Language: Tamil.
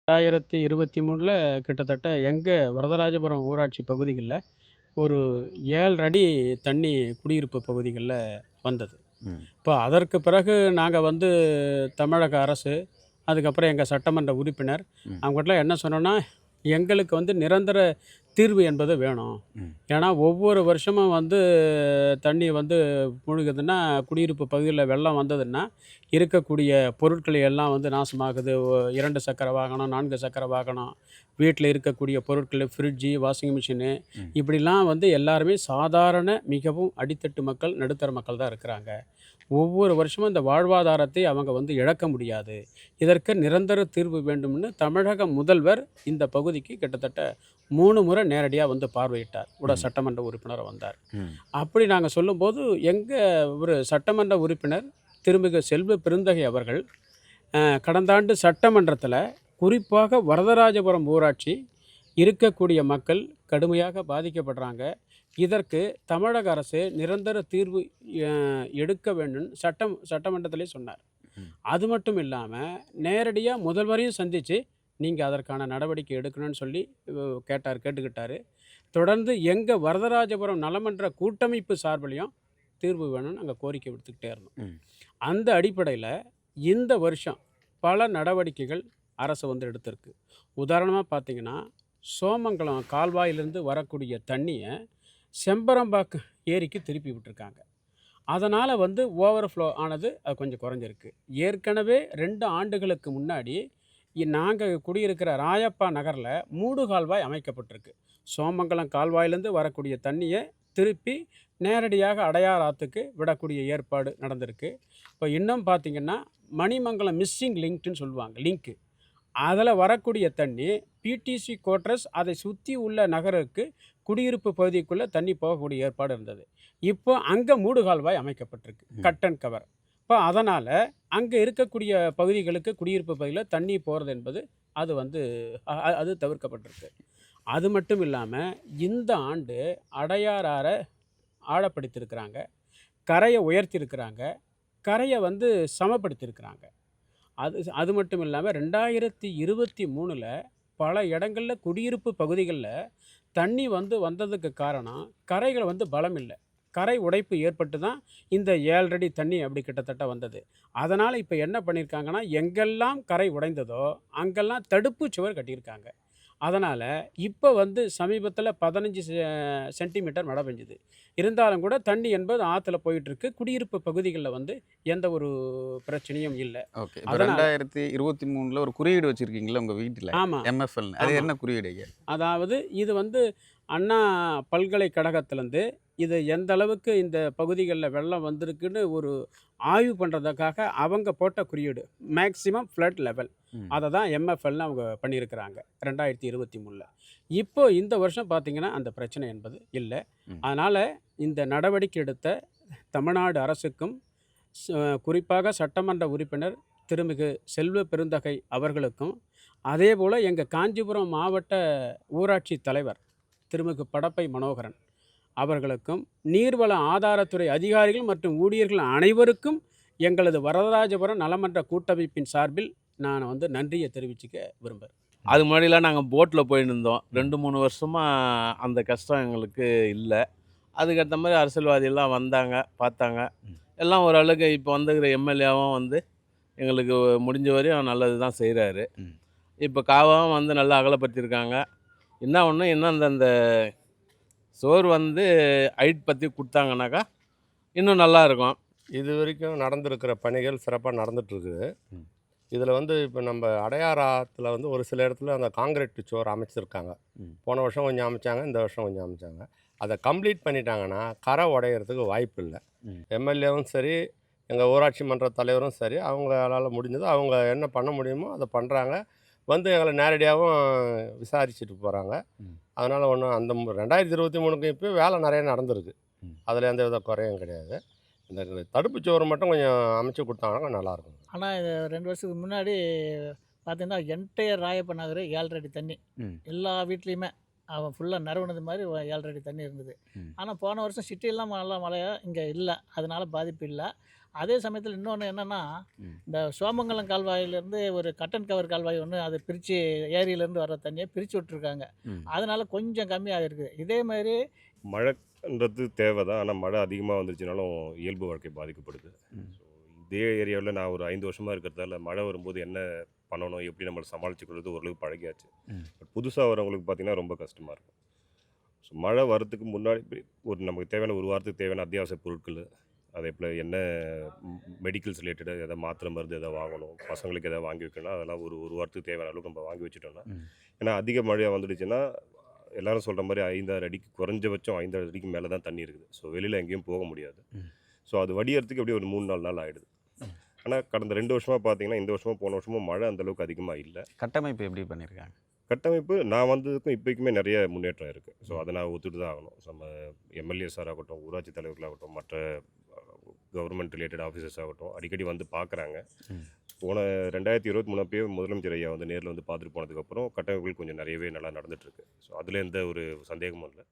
2023ல கிட்டத்தட்ட எங்க வரதராஜபுரம் ஊராட்சி பகுதிகள்ல ஒரு 7 அடி தண்ணி குடியிருப்பு பகுதிகள்ல வந்தது. ம். இப்போ அதற்கு பிறகு நாங்க வந்து தமிழக அரசு, அதுக்கப்புறம் எங்க சட்டமன்ற உறுப்பினர் ம். அவங்ககிட்டலாம் என்ன சொன்னோன்னா, எங்களுக்கு வந்து நிரந்தர தீர்வு என்பது வேணும். ம். ஏன்னா ஒவ்வொரு வருஷமும் வந்து தண்ணி வந்து முழுகுதுன்னா, குடியிருப்பு பகுதியில வெள்ளம் வந்ததுன்னா, இருக்கக்கூடிய பொருட்கள் எல்லாம் வந்து நாசமாகுது. 2 சக்கர வாகனம், 4 சக்கர வாகனம், வீட்ல இருக்கக்கூடிய பொருட்கள், ஃப்ரிட்ஜு, வாஷிங் மிஷினு ம். இப்படிலாம் வந்து எல்லாருமே சாதாரண மிகவும் அடித்தட்டு மக்கள், நடுத்தர மக்கள் தான் இருக்கிறாங்க. ஒவ்வொரு வருஷமும் இந்த வாழ்வாதாரத்தை அவங்க வந்து இழக்க முடியாது. இதற்கு நிரந்தர தீர்வு வேண்டும்னு தமிழக முதல்வர் இந்த பகுதிக்கு கிட்டத்தட்ட 3 முறை நேரடியா வந்து பார்வையிட்டார். ம். சட்டமன்ற உறுப்பினரா வந்தார். ம். அப்படி நாங்க சொல்லும்போது, எங்க ஒரு சட்டமன்ற உறுப்பினர் திருமிகு செல்வ பெருந்தகை அவர்கள், கடந்த ஆண்டு சட்டமன்றத்தில குறிப்பாக வரதராஜபுரம் ஊராட்சி இருக்கக்கூடிய மக்கள் கடுமையாக பாதிக்கப்படுறாங்க. இதற்கு தமிழக அரசு நிரந்தர தீர்வு அ எடுக்க வேண்டும்னு சட்டமன்றத்திலே சொன்னார். ம். அது மட்டும் இல்லாம, நேரடியா முதல்வரையும் சந்திச்சு, நீங்க அதற்கான நடவடிக்கை எடுக்கணும்னு சொல்லி கேட்டுக்கிட்டாரு. தொடர்ந்து எங்க வரதராஜபுரம் நலமன்ற கூட்டமைப்பு சார்பிலயும் தீர்வு வேணும்னு நாங்க கோரிக்கை விடுத்துக்கிட்டே இருந்தோம். ம். அந்த அடிப்படையில இந்த வருஷம் பல நடவடிக்கைகள் அரசு வந்து எடுத்திருக்கு. உதாரணமா பார்த்தீங்கன்னா, சோமங்கலம் கால்வாயிலிருந்து வரக்கூடிய தண்ணிய செம்பரம்பாக்கம் ஏரிக்கு திருப்பி விட்டுருக்காங்க. அதனால வந்து ஓவர்ஃப்ளோ ஆனது அது கொஞ்சம் குறைஞ்சிருக்கு. ஏற்கனவே 2 ஆண்டுகளுக்கு முன்னாடி நாங்க குடியிருக்கிற ராயப்பா நகர்ல மூடு கால்வாய் அமைக்கப்பட்டிருக்கு. சோமங்கலம் கால்வாயிலேருந்து வரக்கூடிய தண்ணிய திருப்பி நேரடியாக அடையார் ஆத்துக்கு விடக்கூடிய ஏற்பாடு நடந்திருக்கு. இப்போ இன்னும் பார்த்தீங்கன்னா, மணிமங்கலம் மிஸ்ஸிங் லிங்க்டுன்னு சொல்லுவாங்க. லிங்க்கு. அதில வரக்கூடிய தண்ணி பிடிசி குவார்ட்டர்ஸ் அதை சுத்தி உள்ள நகருக்கு குடியிருப்பு பகுதிக்குள்ள தண்ணி போகக்கூடிய ஏற்பாடு இருந்தது. இப்போ அங்க மூடு கால்வாய் அமைக்கப்பட்டிருக்கு. ம். Cut and cover. இப்போ அதனால அங்க இருக்கக்கூடிய பகுதிகளுக்கு குடியிருப்பு பகுதியில தண்ணி போறது என்பது அது வந்து அது தவிர்க்கப்பட்டிருக்கு. அது மட்டும் இல்லாம இந்த ஆண்டு அடையார் ஆற ஆழப்படுத்தியிருக்கிறாங்க. கரைய உயர்த்தியிருக்கிறாங்க. கரைய வந்து சமப்படுத்தியிருக்கிறாங்க. அது அது மட்டும் இல்லாம 2023ல பல இடங்கள்ல குடியிருப்பு பகுதிகள்ல தண்ணி வந்து வந்ததுக்கு காரணம், கரைகள் வந்து பலம் இல்ல. கரை உடைப்பு ஏற்பட்டு தான் இந்த 7 அடி தண்ணி அப்படி கிட்டத்தட்ட வந்தது. அதனால இப்ப என்ன பண்ணியிருக்காங்கன்னா, எங்கெல்லாம் கரை உடைந்ததோ, அங்கெல்லாம் தடுப்பு சுவர் கட்டியிருக்காங்க. அதனால இப்ப வந்து சமீபத்தில 15 சென்டிமீட்டர் மழை பெஞ்சது. இருந்தாலும் கூட தண்ணி என்பது ஆத்துல போயிட்டுருக்கு. குடியிருப்பு பகுதிகள்ல வந்து எந்த ஒரு பிரச்சனையும் இல்ல. ஓகே. இப்ப அதனால 2023ல ஒரு குறியீடு வச்சிருக்கீங்கல்ல உங்க வீட்ல. ஆமா, எம்எஃப்எல்ன்னு. அது ஆமா. என்ன குறியீடு ஐயா? அதாவது இது வந்து அண்ணா பல்கலைக்கழகத்திலேருந்து இது எந்த அளவுக்கு இந்த பகுதிகள்ல வெள்ளம் வந்திருக்குன்னு ஒரு ஆய்வு பண்றதுக்காக அவங்க போட்ட குறியீடு. Maximum flood level. ம். அத தான் எம்எஃப்எல்ன்னு அவங்க பண்ணியிருக்கிறாங்க. 2023ல. இப்போ இந்த வருஷம் பார்த்தீங்கன்னா, அந்த பிரச்சனை என்பது இல்ல. ம். அதனால இந்த நடவடிக்கை எடுத்த தமிழ்நாடு அரசுக்கும், ச குறிப்பாக சட்டமன்ற உறுப்பினர் திருமிகு செல்வ பெருந்தகை அவர்களுக்கும், அதேபோல எங்க காஞ்சிபுரம் மாவட்ட ஊராட்சி தலைவர் திருமிகு படப்பை மனோகரன் அவர்களுக்கும், நீர்வள ஆதாரத்துறை அதிகாரிகள் மற்றும் ஊழியர்கள் அனைவருக்கும் எங்களது வரதராஜபுரம் நலமன்ற கூட்டமைப்பின் சார்பில் நான் வந்து நன்றிய தெரிவிச்சுக்க விரும்புறேன். அதுக்கு முன்னாடிலாம் நாங்கள் போட்டில் போயின்னு இருந்தோம். ம். 2, 3 வருஷமா அந்த கஷ்டம் எங்களுக்கு இல்ல. அதுக்கேத்த மாரி அரசியல்வாதிலாம் வந்தாங்க, பார்த்தாங்க. ம். எல்லாம் ஓரளவுக்கு இப்போ வந்துருக்கிற எம்எல்ஏவும் வந்து எங்களுக்கு முடிஞ்ச வரையும் நல்லது தான் செய்றாரு. ம். இப்போ காவாவும் வந்து நல்லா அகலப்படுத்தியிருக்காங்க. என்ன ஒண்ணு இன்னும் அந்த சோறு வந்து ஹைட் பத்தி குடுத்தாங்கனாக்கா, இன்னும் நல்லாயிருக்கும். இதுவரைக்கும் நடந்திருக்கிற பணிகள் சிறப்பா நடந்துட்டுருக்குது. ம். இதில வந்து இப்ப நம்ப அடையார் ஆத்துல வந்து ஒரு சில இடத்துல அந்த கான்கிரீட் சுவர் அமைச்சிருக்காங்க. ம். போன வருஷம் கொஞ்சம் அமைச்சாங்க, இந்த வருஷம் கொஞ்சம் அமைச்சாங்க. அத கம்ப்ளீட் பண்ணிட்டாங்கன்னா, கரை உடையறதுக்கு வாய்ப்பு இல்ல. ம். எம்எல்ஏவும் சரி, எங்க ஊராட்சி மன்ற தலைவரும் சரி, அவங்களால முடிஞ்சது அவங்க என்ன பண்ண முடியுமோ அத பண்றாங்க. வந்து எங்கள நேரடியாவும் விசாரிச்சுட்டு போறாங்க. ம். அதனால ஒண்ணும் அந்த 2023க்கு இப்பயும் வேலை நெறைய நடந்திருக்கு. ம். அதில எந்தவித குறையும் கிடையாது. இந்த தடுப்பு சுவர் மட்டும் கொஞ்சம் அமைச்சு குடுத்தாங்கன்னா நல்லாயிருக்கும். ஆனா, இது 2 வருஷத்துக்கு முன்னாடி பார்த்தீங்கன்னா, என்டையர் ராயப்ப நகரு 7 அடி தண்ணி. ம். எல்லா வீட்லயுமே அவன் ஃபுல்லா நிரவுனது மாரி 7 அடி தண்ணி இருந்தது. ம். ஆனா, போன வருஷம் சிட்டியெல்லாம் நல்லா மழையா இங்க இல்ல. அதனால பாதிப்பு இல்ல. அதே சமயத்தில் இன்னொன்று என்னென்னா, ம். இந்த சோமங்கலம் கால்வாயிலேருந்து ஒரு கட்டன் கவர் கால்வாய் ஒன்று அதை பிரித்து ஏரியிலேருந்து வர தண்ணியை பிரித்து விட்ருக்காங்க. ம். அதனால் கொஞ்சம் கம்மியாக இருக்குது. இதே மாதிரி மழைன்றது தேவை தான். ஆனால் மழை அதிகமாக வந்துருச்சுனாலும் இயல்பு வாழ்க்கை பாதிக்கப்படுது. ம். ஸோ இதே ஏரியாவில் நான் ஒரு 5 வருஷமாக இருக்கிறதால மழை வரும்போது என்ன பண்ணணும், எப்படி நம்மளை சமாளிச்சுக்கிறது ஓரளவுக்கு பழகியாச்சு. ம். பட் புதுசாக வரவங்களுக்கு பார்த்திங்கன்னா ரொம்ப கஷ்டமாக இருக்கும். ஸோ மழை வரத்துக்கு முன்னாடி நமக்கு தேவையான ஒரு வாரத்துக்கு தேவையான அத்தியாவசிய பொருட்கள், அதே போல் என்ன மெடிக்கல்ஸ் ரிலேட்டடாக எதாவது மாத்திரை மருந்து எதாவது வாங்கணும், பசங்களுக்கு எதாவது வாங்கி வைக்கணும், அதெல்லாம் ஒரு வாரத்துக்கு தேவையான அளவுக்கு நம்ம வாங்கி வச்சுட்டோம்னா, ம். ஏன்னா அதிக மழையாக வந்துடுச்சுன்னா எல்லாரும் சொல்கிற மாதிரி 5-6 அடிக்கு குறைஞ்சபட்சம் 5-6 அடிக்கு மேலே தான் தண்ணி இருக்குது. ஸோ வெளியில் எங்கேயும் போக முடியாது. ம். ஸோ அது வடியறதுக்கு எப்படியும் ஒரு 3-4 நாள் ஆகிடுது. ஆனால் கடந்த 2 வருஷமாக பார்த்தீங்கன்னா, இந்த வருஷமும் போன வருஷமும் மழை அந்தளவுக்கு அதிகமாக இல்லை. கட்டமைப்பு எப்படி பண்ணியிருக்காங்க? கட்டமைப்பு நான் வந்ததுக்கும் இப்போக்குமே நிறைய முன்னேற்றம் இருக்குது. ஸோ அதை நான் ஒத்துட்டு தான் ஆகணும். நம்ம எம்எல்ஏஸாக ஆகட்டும், ஊராட்சி தலைவர்களாகட்டும், மற்ற கவர்மெண்ட் ரிலேட்டட் ஆஃபீஸர்ஸ் ஆகட்டும் அடிக்கடி வந்து பார்க்குறாங்க. ம். போன 2023 அப்பயே முதலமைச்சர் ஐயா வந்து நேரில் வந்து பார்த்துட்டு போனதுக்கப்புறம் கட்டமைப்புகள் கொஞ்சம் நிறையவே நல்லா நடந்துகிட்ருக்கு. ஸோ அதில் எந்த ஒரு சந்தேகமும் இல்லை.